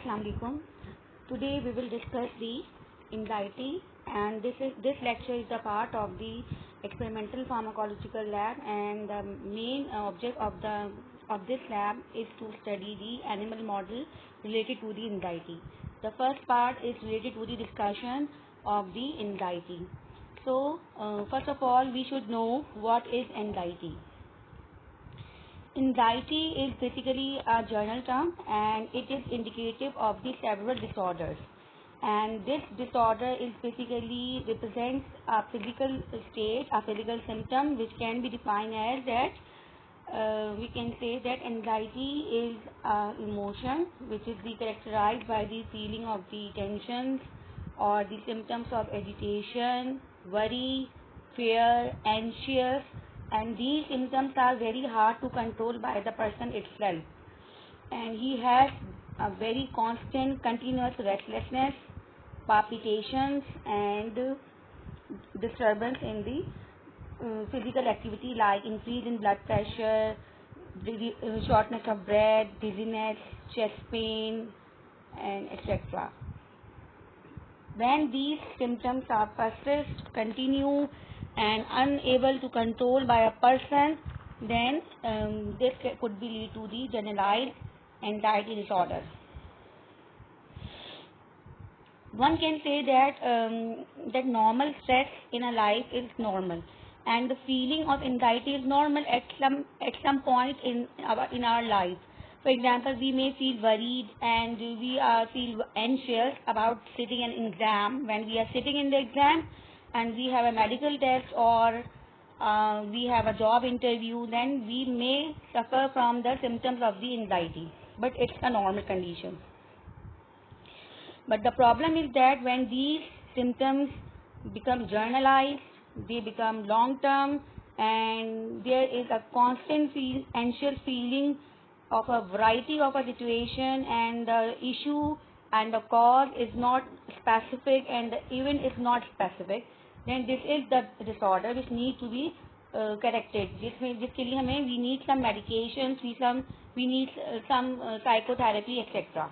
Assalamu alaikum. Today we will discuss the anxiety, and this lecture is a part of the experimental pharmacological lab, and the main object of this lab is to study the animal model related to the anxiety. The first part is related to the discussion of the anxiety. So first of all, we should know what is anxiety. Anxiety is basically a general term, and it is indicative of the several disorders. And this disorder is basically represents a physical state, a physical symptom, which can be defined as that we can say that anxiety is emotion which is characterized by the feeling of the tensions or the symptoms of agitation, worry, fear, anxious, and these symptoms are very hard to control by the person itself, and he has a very constant continuous restlessness, palpitations, and disturbance in the physical activity like increase in blood pressure, shortness of breath, dizziness, chest pain, and etc. When these symptoms are persist, continue, and unable to control by a person, then this could be lead to the generalized anxiety disorder. One can say that normal stress in a life is normal, and the feeling of anxiety is normal at some point in our life. For example, we may feel worried and we feel anxious about sitting an exam. When we are sitting in the exam and we have a medical test or we have a job interview, then we may suffer from the symptoms of the anxiety, but it's a normal condition. But the problem is that when these symptoms become generalized, they become long term, and there is a constant anxious feeling of a variety of a situation, and the issue and the cause is not specific and the event is not specific, then this is the disorder which needs to be corrected. जिसके लिए हमें we need some medications, we need some psychotherapy, etc.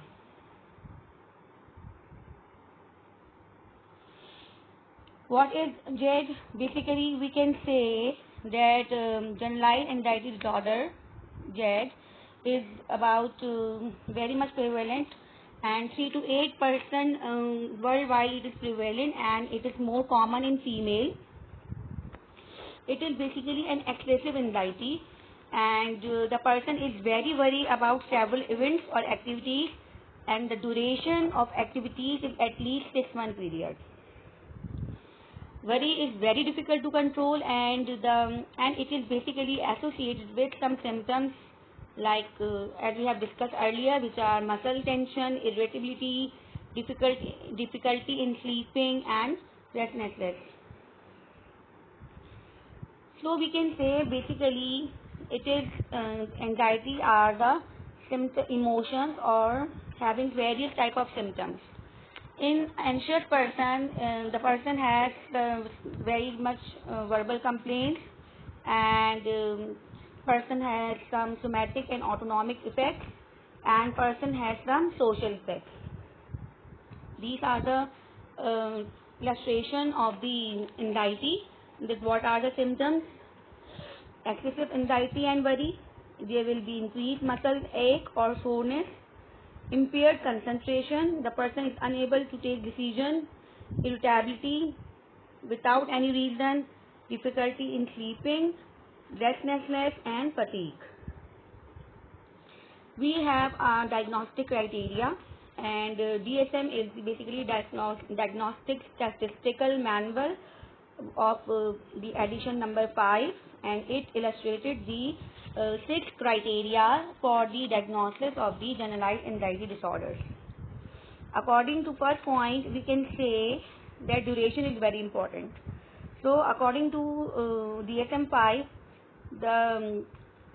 What is GED? Basically, we can say that generalized anxiety disorder, GED, is about very much prevalent, and 3 to 8% worldwide it is prevalent, and it is more common in female. It is basically an excessive anxiety, and the person is very worried about several events or activities, and the duration of activities is at least 6-month period. Worry is very difficult to control, and it is basically associated with some symptoms like as we have discussed earlier, which are muscle tension, irritability, difficulty in sleeping, and restlessness. So we can say basically it is anxiety are the emotions or having various type of symptoms. In anxious person, the person has very much verbal complaints, and person has some somatic and autonomic effects, and person has some social effects. These are the illustration of the anxiety. That what are the symptoms? Excessive anxiety and worry. There will be increased muscle ache or soreness, impaired concentration, the person is unable to take decision, irritability without any reason, difficulty in sleeping, restlessness, and fatigue. We have a diagnostic criteria, and DSM is basically diagnostic statistical manual of the edition number 5, and it illustrated the 6 criteria for the diagnosis of the generalized anxiety disorders. According to first point, we can say that duration is very important. So according to DSM-5, the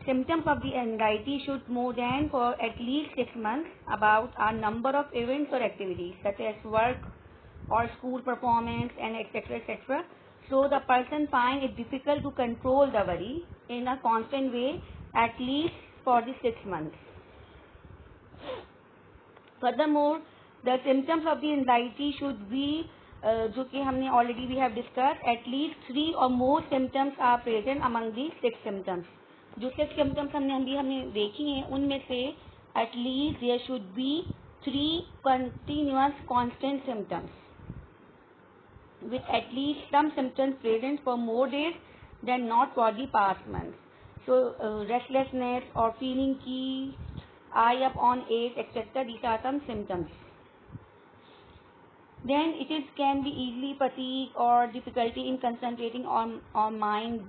symptoms of the anxiety should more than for at least 6 months about a number of events or activities such as work or school performance, and etc. etc. So the person finds it difficult to control the worry in a constant way at least for the 6 months. Furthermore, the symptoms of the anxiety should be जो कि हमने already we have discussed, at least 3 or more symptoms are present among the 6 symptoms. जो 6 symptoms हमने देखी हैं उनमें से at least there should be 3 continuous constant symptoms with at least some symptoms present for more days than not for the past months. So restlessness or feeling key, eye up on edge, etc. These are some symptoms. Then can be easily fatigue or difficulty in concentrating on mind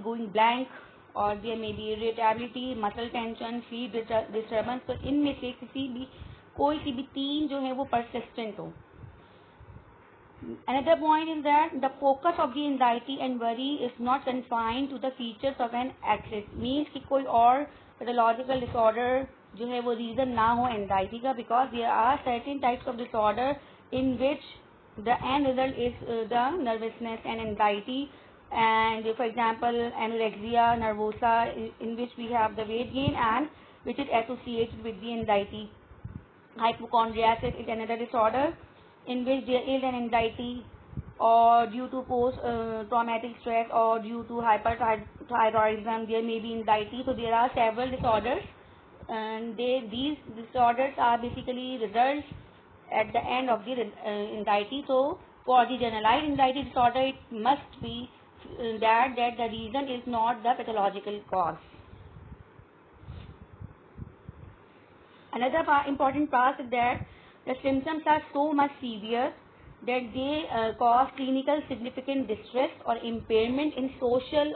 going blank, or there may be irritability, muscle tension, sleep disturbance. तो इनमें से कोई सी भी 3 जो है वो persistent हो. Another point is that the focus of the anxiety and worry is not confined to the features of an axis. Means कि कोई और pathological disorder जो है वो reason ना हो anxiety का, because there are certain types of disorder in which the end result is the nervousness and anxiety. And for example, anorexia nervosa, in which we have the weight gain and which is associated with the anxiety. Hypochondriasis is another disorder in which there is an anxiety or due to post traumatic stress or due to hyperthyroidism there may be anxiety. So there are several disorders, and these disorders are basically results at the end of the anxiety. So for the generalized anxiety disorder, it must be that the reason is not the pathological cause. Another important part is that the symptoms are so much severe that they cause clinical significant distress or impairment in social,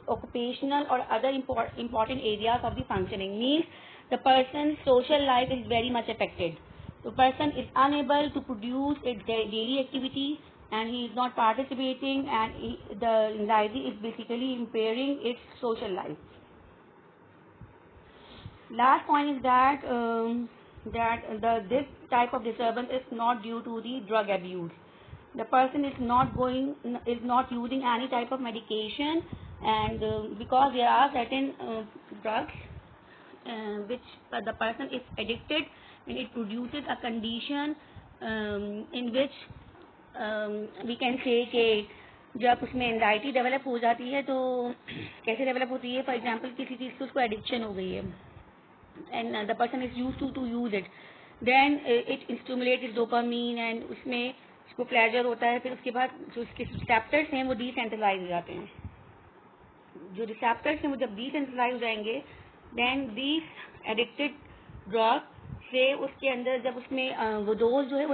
occupational or other important areas of the functioning. Means the person's social life is very much affected. The person is unable to produce its daily activity and he is not participating, and the anxiety is basically impairing its social life. Last point is that this type of disturbance is not due to the drug abuse. The person is not using any type of medication, and because there are certain drugs which the person is addicted, and it produces a condition in which we can say कि जब उसमें anxiety develop हो जाती है तो कैसे develop होती है. फॉर एग्जांपल किसी चीज़ की उसको एडिक्शन हो गई है and the person is used to use it, then it stimulates dopamine and उसमें उसको प्लेजर होता है. फिर उसके बाद जो उसके रिसेप्टर्स हैं वो डिसेंट्रलाइज हो जाते हैं. जो रिसेप्टर्स हैं वो जब डिसेंट्रलाइज हो जाएंगे, then these addicted drug से उसके अंदर जब उसमें वो डोज जो है वो